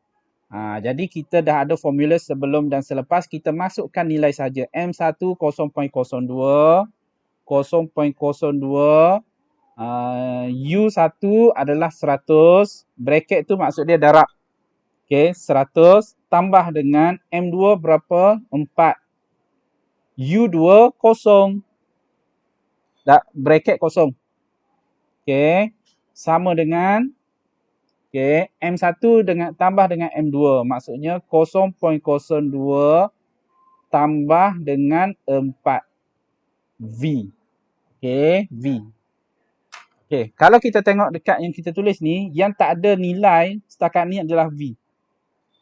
Jadi kita dah ada formula sebelum dan selepas. Kita masukkan nilai saja. M1 0.02. 0.02. U1 adalah 100. Bracket tu maksud dia darab. Okay, 100 tambah dengan M2 berapa? 4. U2 kosong. Bracket kosong. Okay, sama dengan M1 tambah dengan M2. Maksudnya 0.02 tambah dengan 4. V. V. Kalau kita tengok dekat yang kita tulis ni, yang tak ada nilai setakat ni adalah V.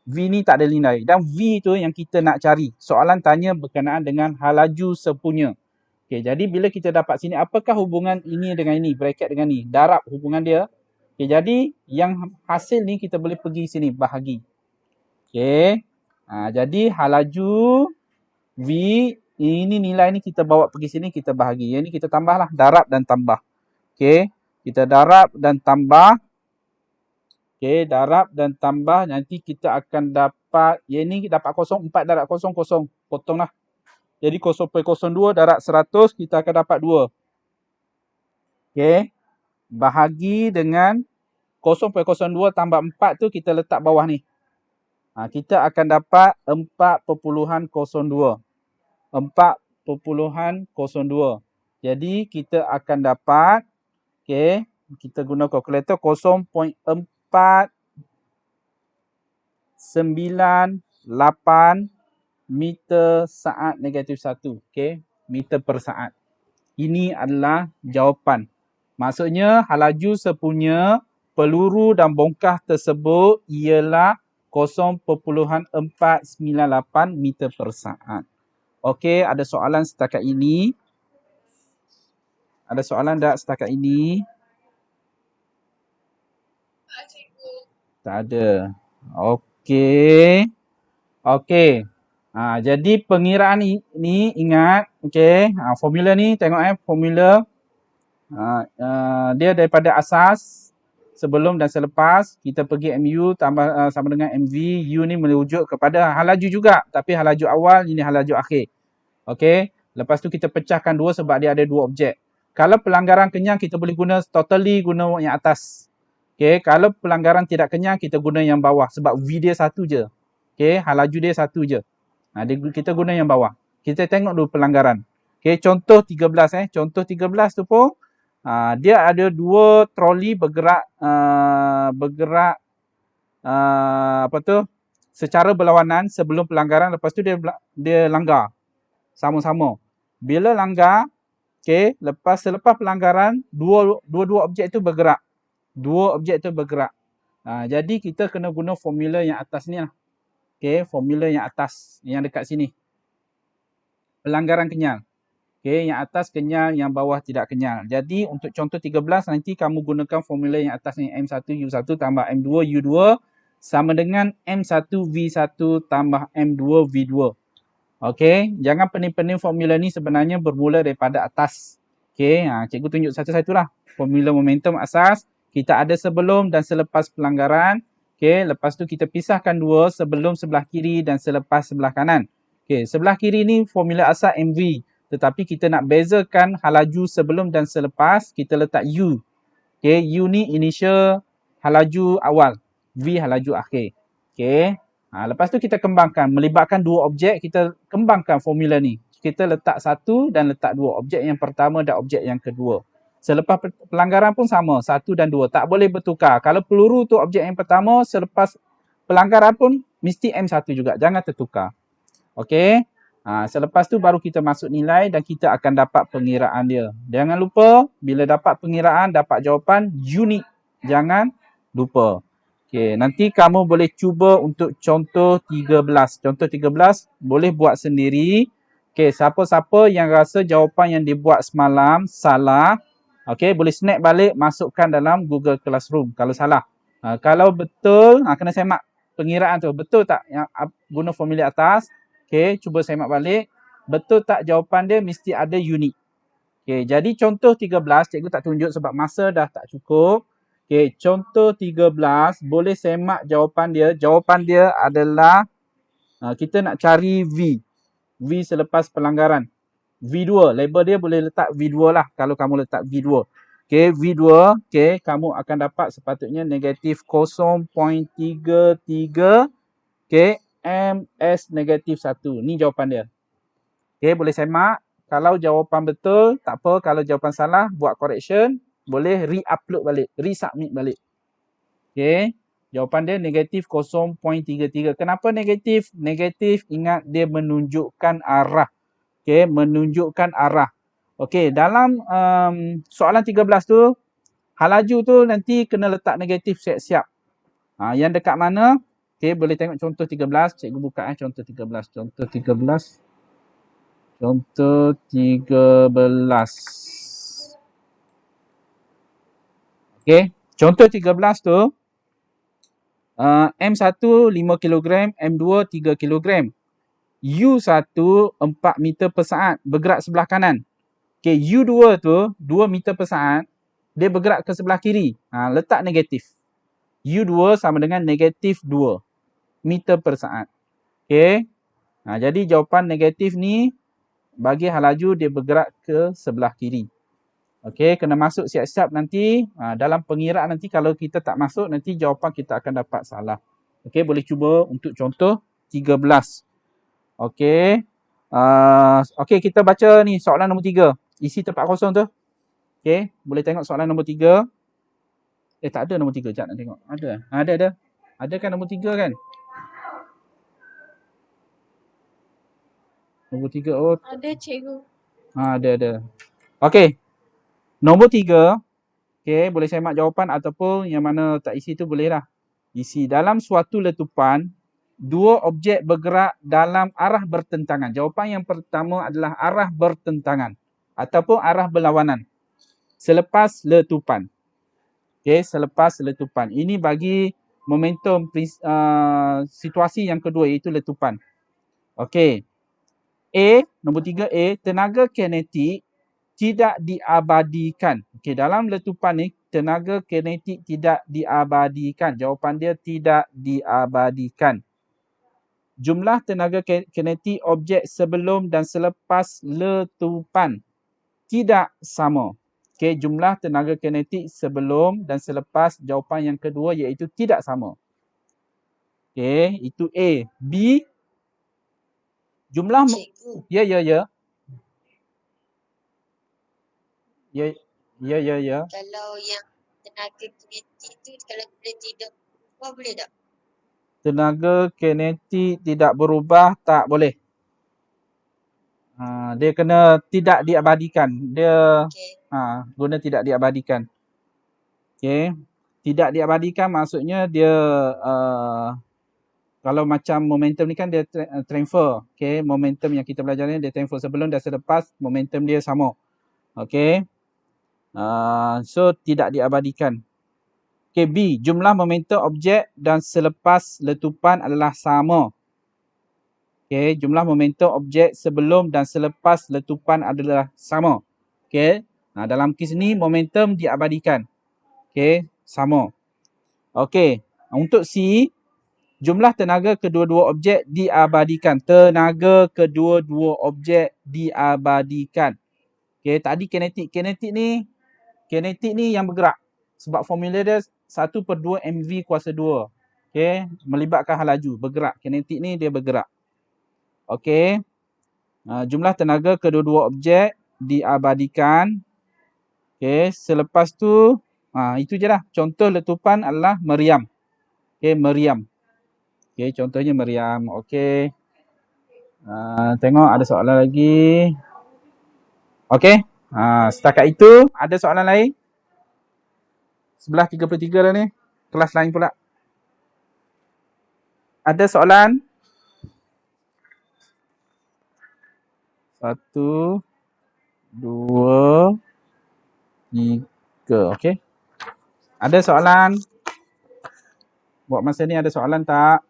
V ni tak ada nilai. Dan V tu yang kita nak cari. Soalan tanya berkenaan dengan halaju sepunya. Jadi bila kita dapat sini, apakah hubungan ini dengan ini? Bracket dengan ni. Darab hubungan dia. Jadi yang hasil ni kita boleh pergi sini bahagi. Jadi halaju V ini nilai ni kita bawa pergi sini kita bahagi. Yang ni kita tambahlah darab dan tambah. Kita darab dan tambah. Darab dan tambah nanti kita akan dapat yang ni dapat 0 4 darab 0 0 potonglah. Jadi 0.02 darab 100 kita akan dapat 2. Okey. Bahagi dengan 0.02 tambah 4 tu kita letak bawah ni. Kita akan dapat 4.02. 4.02. Jadi kita akan dapat, okey, kita guna kalkulator 0.498 meter saat -1. Okey, meter per saat. Ini adalah jawapan. Maksudnya halaju sepunya peluru dan bongkah tersebut ialah 0.498 meter per saat. Okey, ada soalan setakat ini? Ada soalan tak setakat ini? Tak, cikgu. Tak ada. Okey. Okey. Jadi pengiraan ni ingat, okey. Formula ni tengok formula. Dia daripada asas sebelum dan selepas kita pergi MU tambah sama dengan MV. U ni merujuk kepada halaju juga, tapi halaju awal ini halaju akhir. Okey. Lepas tu kita pecahkan dua sebab dia ada dua objek. Kalau pelanggaran kenyang kita boleh guna totally guna yang atas. Okey, kalau pelanggaran tidak kenyang kita guna yang bawah sebab V dia satu je. Okey, halaju dia satu je. Kita guna yang bawah. Kita tengok dulu pelanggaran. Okey, contoh 13 Contoh 13 tu pun dia ada dua troli bergerak secara berlawanan sebelum pelanggaran, lepas tu dia langgar sama-sama. Bila langgar, okey, selepas pelanggaran dua objek tu bergerak. Dua objek tu bergerak. Jadi kita kena guna formula yang atas ni lah. Okey, formula yang atas yang dekat sini. Pelanggaran kenyal. Okey, yang atas kenyal, yang bawah tidak kenyal. Jadi untuk contoh 13 nanti kamu gunakan formula yang atas ni M1U1 tambah M2U2 sama dengan M1V1 tambah M2V2. Okey, jangan pening-pening formula ni sebenarnya bermula daripada atas. Okey, cikgu tunjuk satu-satu lah. Formula momentum asas, kita ada sebelum dan selepas pelanggaran. Okey, lepas tu kita pisahkan dua, sebelum sebelah kiri dan selepas sebelah kanan. Okey, sebelah kiri ni formula asas MV. Tetapi kita nak bezakan halaju sebelum dan selepas, kita letak U. Okey, U ni initial halaju awal, V halaju akhir. Okey. Lepas tu kita kembangkan, melibatkan dua objek, kita kembangkan formula ni. Kita letak satu dan letak dua, objek yang pertama dan objek yang kedua. Selepas pelanggaran pun sama, satu dan dua, tak boleh bertukar. Kalau peluru tu objek yang pertama, selepas pelanggaran pun mesti M1 juga, jangan tertukar. Okey. Selepas tu baru kita masuk nilai dan kita akan dapat pengiraan dia. Jangan lupa, bila dapat pengiraan, dapat jawapan unik. Jangan lupa. Okey, nanti kamu boleh cuba untuk contoh 13. Contoh 13 boleh buat sendiri. Okey, siapa-siapa yang rasa jawapan yang dibuat semalam salah, okey, boleh snap balik, masukkan dalam Google Classroom kalau salah. Kalau betul, kena semak pengiraan tu. Betul tak yang guna formula atas? Okey, cuba semak balik. Betul tak jawapan dia mesti ada unik. Okey, jadi contoh 13, cikgu tak tunjuk sebab masa dah tak cukup. Okey, contoh 13, boleh semak jawapan dia. Jawapan dia adalah, kita nak cari V. V selepas pelanggaran. V2, label dia boleh letak V2 lah kalau kamu letak V2. Okey, V2, okey, kamu akan dapat sepatutnya negatif 0.33, okey, MS negatif 1. Ni jawapan dia. Okey, boleh semak. Kalau jawapan betul, tak apa. Kalau jawapan salah, buat correction. Boleh re-upload balik, resubmit balik. Okey, jawapan dia negatif 0.33. Kenapa negatif? Negatif, ingat dia menunjukkan arah. Okey, menunjukkan arah. Okey, dalam soalan 13 tu, halaju tu nanti kena letak negatif siap-siap. Yang dekat mana? Okey, boleh tengok contoh 13. Cikgu buka contoh 13. Contoh 13. Contoh 13. Okey, contoh 13 tu M1 5 kg, M2 3 kg. U1 4 meter per saat bergerak sebelah kanan. Okey, U2 tu 2 meter per saat dia bergerak ke sebelah kiri. Letak negatif. U2 sama dengan negatif 2 meter per saat. Okey. Jadi jawapan negatif ni bagi halaju dia bergerak ke sebelah kiri. Okey, kena masuk siap-siap nanti. Dalam pengiraan nanti kalau kita tak masuk, nanti jawapan kita akan dapat salah. Okey, boleh cuba untuk contoh 13. Okey. Okey, kita baca ni soalan nombor 3. Isi tempat kosong tu. Okey, boleh tengok soalan nombor 3. Tak ada nombor 3. Sekejap nak tengok. Ada? Ada. Ada kan nombor 3 kan? Nombor 3. Oh, Ada cikgu. ada. Okey. Nombor 3. Okey, boleh semak jawapan ataupun yang mana tak isi tu boleh lah. Isi dalam suatu letupan, dua objek bergerak dalam arah bertentangan. Jawapan yang pertama adalah arah bertentangan ataupun arah berlawanan selepas letupan. Okey, selepas letupan. Ini bagi momentum situasi yang kedua iaitu letupan. Okey. Nombor 3A, tenaga kinetik tidak diabadikan. Okey, dalam letupan ni tenaga kinetik tidak diabadikan. Jawapan dia tidak diabadikan. Jumlah tenaga kinetik objek sebelum dan selepas letupan tidak sama. Okey, jumlah tenaga kinetik sebelum dan selepas, jawapan yang kedua iaitu tidak sama. Okey, itu A. B, jumlah Cikgu. Ya. Kalau yang tenaga kinetik tu kalau boleh tidak berubah boleh tak? Tenaga kinetik tidak berubah, tak boleh. Dia kena tidak diabadikan. Dia guna tidak diabadikan. Okey. Tidak diabadikan maksudnya dia kalau macam momentum ni kan dia transfer. Okey, momentum yang kita belajar ni dia transfer sebelum dan selepas, momentum dia sama. Okey. So tidak diabadikan. Okey, B, jumlah momentum objek dan selepas letupan adalah sama. Okey, jumlah momentum objek sebelum dan selepas letupan adalah sama. Okey. Dalam kes ni momentum diabadikan. Okey, sama. Okey, untuk C, jumlah tenaga kedua-dua objek diabadikan. Tenaga kedua-dua objek diabadikan. Okey, tadi kinetik. Kinetik ni yang bergerak. Sebab formula dia 1/2 mv kuasa 2. Okey, melibatkan hal laju, bergerak. Kinetik ni dia bergerak. Okey. Jumlah tenaga kedua-dua objek diabadikan. Okey, selepas tu itu je lah. Contoh letupan adalah meriam. Okey, meriam. Okey, contohnya meriam. Okey. Tengok ada soalan lagi. Okey. Setakat itu ada soalan lain? Sebelah 33 dah ni. Kelas lain pula. Ada soalan? 1, 2, 3. Okey. Ada soalan? Buat masa ni ada soalan tak?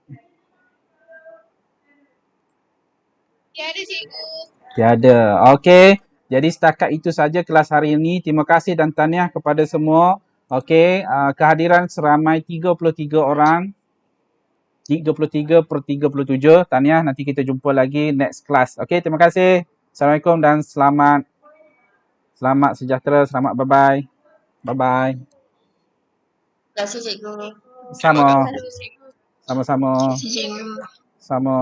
Tiada cikgu. Tiada. Okey. Jadi setakat itu saja kelas hari ini. Terima kasih dan tahniah kepada semua. Okey. Kehadiran seramai 33 orang. 33/37. Tahniah. Nanti kita jumpa lagi next class. Okey. Terima kasih. Assalamualaikum dan selamat sejahtera. Selamat bye-bye. Bye-bye. Terima kasih cikgu. Sama. Terima kasih cikgu. Sama-sama. Terima kasih cikgu. Sama.